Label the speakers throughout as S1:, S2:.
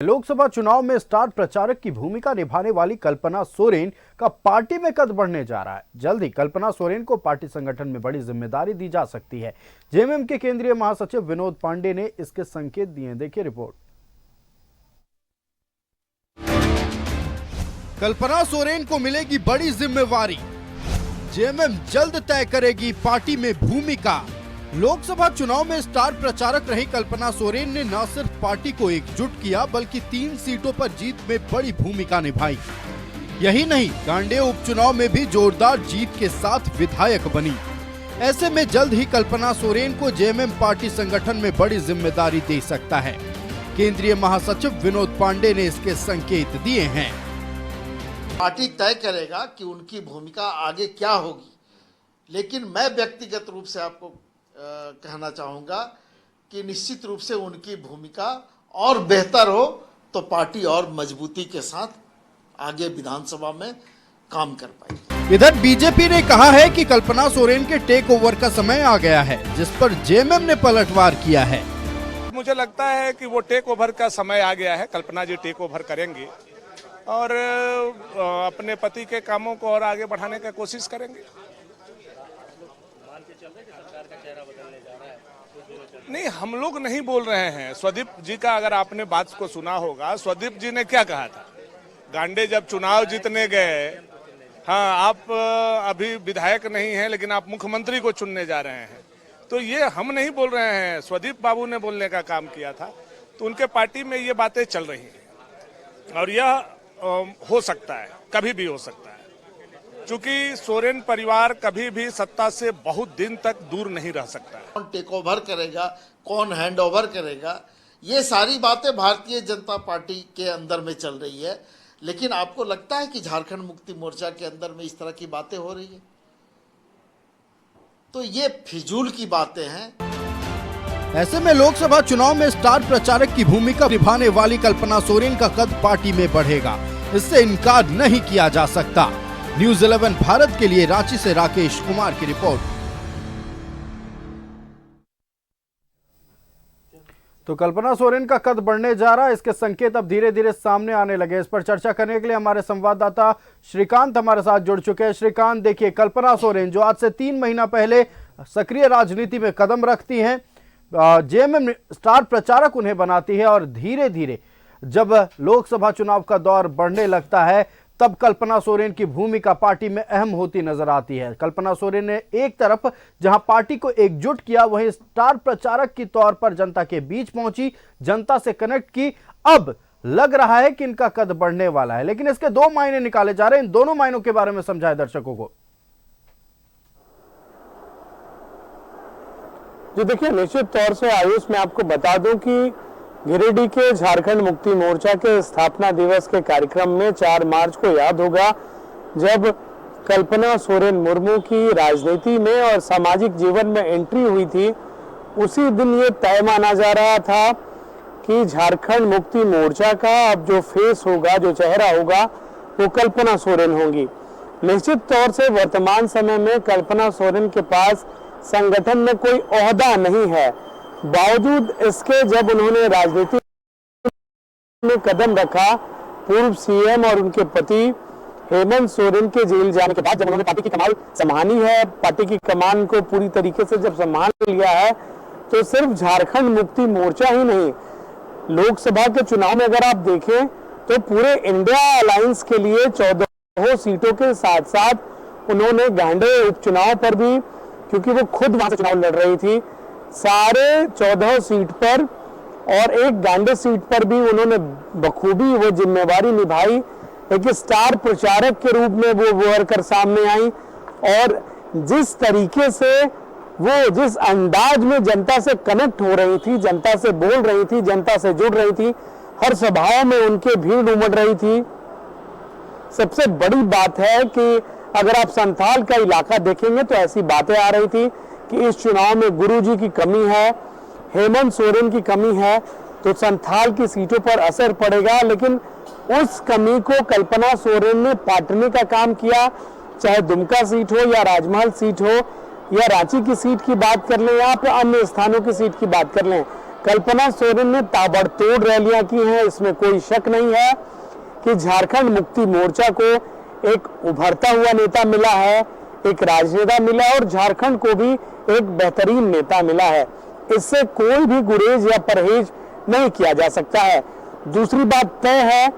S1: लोकसभा चुनाव में स्टार प्रचारक की भूमिका निभाने वाली कल्पना सोरेन का पार्टी में कद बढ़ने जा रहा है। जल्द ही कल्पना सोरेन को पार्टी संगठन में बड़ी जिम्मेदारी दी जा सकती है। जेएमएम के केंद्रीय महासचिव विनोद पांडे ने इसके संकेत दिए। देखिए रिपोर्ट। कल्पना सोरेन को मिलेगी बड़ी जिम्मेवारी। जेएमएम जल्द तय करेगी पार्टी में भूमिका। लोकसभा चुनाव में स्टार प्रचारक रही कल्पना सोरेन ने न सिर्फ पार्टी को एकजुट किया बल्कि 3 सीटों पर जीत में बड़ी भूमिका निभाई। यही नहीं, गांडेय उपचुनाव में भी जोरदार जीत के साथ विधायक बनी। ऐसे में जल्द ही कल्पना सोरेन को जेएमएम पार्टी संगठन में बड़ी जिम्मेदारी दे सकता है। केंद्रीय महासचिव विनोद पांडे ने इसके संकेत दिए हैं।
S2: पार्टी तय करेगा कि उनकी भूमिका आगे क्या होगी, लेकिन मैं व्यक्तिगत रूप से आपको कहना चाहूँगा कि निश्चित रूप से उनकी भूमिका और बेहतर हो तो पार्टी और मजबूती के साथ आगे विधानसभा में काम कर पाएगी।
S1: इधर बीजेपी ने कहा है कि कल्पना सोरेन के टेक ओवर का समय आ गया है, जिस पर जेएमएम ने पलटवार किया है।
S3: मुझे लगता है कि वो टेक ओवर का समय आ गया है। कल्पना जी टेक ओवर करेंगी और अपने पति के कामों को और आगे बढ़ाने की कोशिश करेंगे। नहीं, हम लोग नहीं बोल रहे हैं। स्वदीप जी का अगर आपने बात को सुना होगा, स्वदीप जी ने क्या कहा था गांडे जब चुनाव जीतने गए, हाँ आप अभी विधायक नहीं हैं लेकिन आप मुख्यमंत्री को चुनने जा रहे हैं। तो ये हम नहीं बोल रहे हैं, स्वदीप बाबू ने बोलने का काम किया था। तो उनके पार्टी में ये बातें चल रही हैं और यह हो सकता है, कभी भी हो सकता है, क्योंकि सोरेन परिवार कभी भी सत्ता से बहुत दिन तक दूर नहीं रह सकता है।
S2: कौन टेक ओवर करेगा, कौन हैंड ओवर करेगा, ये सारी बातें भारतीय जनता पार्टी के अंदर में चल रही है। लेकिन आपको लगता है कि झारखंड मुक्ति मोर्चा के अंदर में इस तरह की बातें हो रही है? तो ये फिजूल की बातें हैं।
S1: ऐसे में लोकसभा चुनाव में स्टार प्रचारक की भूमिका निभाने वाली कल्पना सोरेन का कद पार्टी में बढ़ेगा, इससे इनकार नहीं किया जा सकता। न्यूज़ 11 भारत के लिए रांची से राकेश कुमार की रिपोर्ट। तो कल्पना सोरेन का कद बढ़ने जा रहा है, इसके संकेत अब धीरे धीरे सामने आने लगे। इस पर चर्चा करने के लिए हमारे संवाददाता श्रीकांत हमारे साथ जुड़ चुके हैं। श्रीकांत, देखिए कल्पना सोरेन जो आज से 3 महीना पहले सक्रिय राजनीति में कदम रखती हैं, जेएमएम स्टार प्रचारक उन्हें बनाती है और धीरे धीरे जब लोकसभा चुनाव का दौर बढ़ने लगता है तब कल्पना सोरेन की भूमिका पार्टी में अहम होती नजर आती है। कल्पना सोरेन ने एक तरफ जहां पार्टी को एकजुट किया, वहीं स्टार प्रचारक के तौर पर जनता के बीच पहुंची, जनता से कनेक्ट की। अब लग रहा है कि इनका कद बढ़ने वाला है, लेकिन इसके 2 मायने निकाले जा रहे हैं। इन दोनों मायनों के बारे में समझाएं दर्शकों को।
S4: जी देखिए, निश्चित तौर से आयुष मैं आपको बता दूं कि गिरिडीह के झारखंड मुक्ति मोर्चा के स्थापना दिवस के कार्यक्रम में 4 मार्च को याद होगा जब कल्पना सोरेन मुर्मू की राजनीति में और सामाजिक जीवन में एंट्री हुई थी। उसी दिन ये तय माना जा रहा था कि झारखंड मुक्ति मोर्चा का अब जो फेस होगा, जो चेहरा होगा, वो कल्पना सोरेन होंगी। निश्चित तौर से वर्तमान समय में कल्पना सोरेन के पास संगठन में कोई ओहदा नहीं है। बावजूद इसके जब उन्होंने राजनीति में कदम रखा, पूर्व सीएम और उनके पति हेमंत सोरेन के जेल जाने के बाद जब उन्होंने पार्टी की कमान संभाली है, पार्टी की कमान को पूरी तरीके से जब संभाल लिया है, तो सिर्फ झारखंड मुक्ति मोर्चा ही नहीं, लोकसभा के चुनाव में अगर आप देखें तो पूरे इंडिया अलायंस के लिए 14 सीटों के साथ साथ उन्होंने गांडेय उपचुनाव पर भी, क्योंकि वो खुद वहां से चुनाव लड़ रही थी, सारे 14 सीट पर और एक गांडे सीट पर भी उन्होंने बखूबी वो जिम्मेवारी निभाई। एक स्टार प्रचारक के रूप में वो उभर कर सामने आई और जिस तरीके से वो, जिस अंदाज में जनता से कनेक्ट हो रही थी, जनता से बोल रही थी, जनता से जुड़ रही थी, हर सभाओं में उनके भीड़ उमड़ रही थी। सबसे बड़ी बात है कि अगर आप संथाल का इलाका देखेंगे तो ऐसी बातें आ रही थी कि इस चुनाव में गुरुजी की कमी है, हेमंत सोरेन की कमी है, तो संथाल की सीटों पर असर पड़ेगा। लेकिन उस कमी को कल्पना सोरेन ने पाटने का काम किया। चाहे दुमका सीट हो या राजमहल सीट हो या रांची की सीट की बात कर लें या फिर अन्य स्थानों की सीट की बात कर लें, कल्पना सोरेन ने ताबड़तोड़ रैलियां की हैं, इसमें कोई शक नहीं है कि झारखंड मुक्ति मोर्चा को एक उभरता हुआ नेता मिला है, एक राजनेता मिला है और झारखंड को भी एक बेहतरीन नेता मिला है। इससे कोई भी गुरेज या परहेज नहीं किया जा सकता है। दूसरी बात तय है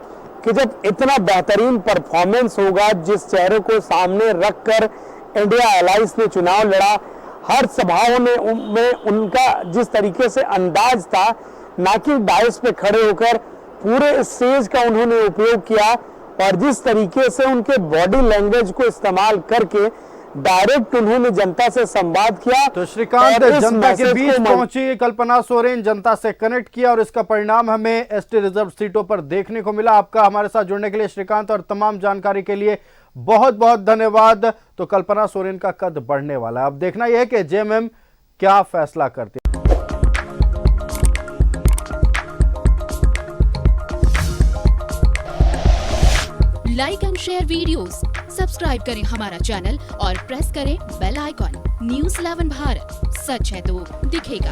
S4: कि जब इतना बेहतरीन परफॉर्मेंस होगा, जिस चेहरे को सामने रखकर इंडिया अलायंस ने चुनाव लड़ा, हर सभाओं में उनका जिस तरीके से अंदाज था, ना कि डायस पे खड़े होकर पूरे स्टेज का उन्होंने उपयोग किया और जिस तरीके से उनके बॉडी लैंग्वेज को इस्तेमाल करके डायरेक्ट उन्होंने जनता से संवाद किया।
S1: तो श्रीकांत,
S4: और इस
S1: जनता के
S4: मैसेज
S1: बीच
S4: को
S1: पहुंची कल्पना सोरेन, जनता से कनेक्ट किया और इसका परिणाम हमें एसटी रिजर्व सीटों पर देखने को मिला। आपका हमारे साथ जुड़ने के लिए श्रीकांत, और तमाम जानकारी के लिए बहुत बहुत धन्यवाद। तो कल्पना सोरेन का कद बढ़ने वाला है। अब देखना यह है कि जेएमएम क्या फैसला करती है।
S5: Like and share videos, subscribe करें हमारा चैनल और प्रेस करें बेल आइकॉन। न्यूज़ 11 भारत, सच है तो दिखेगा।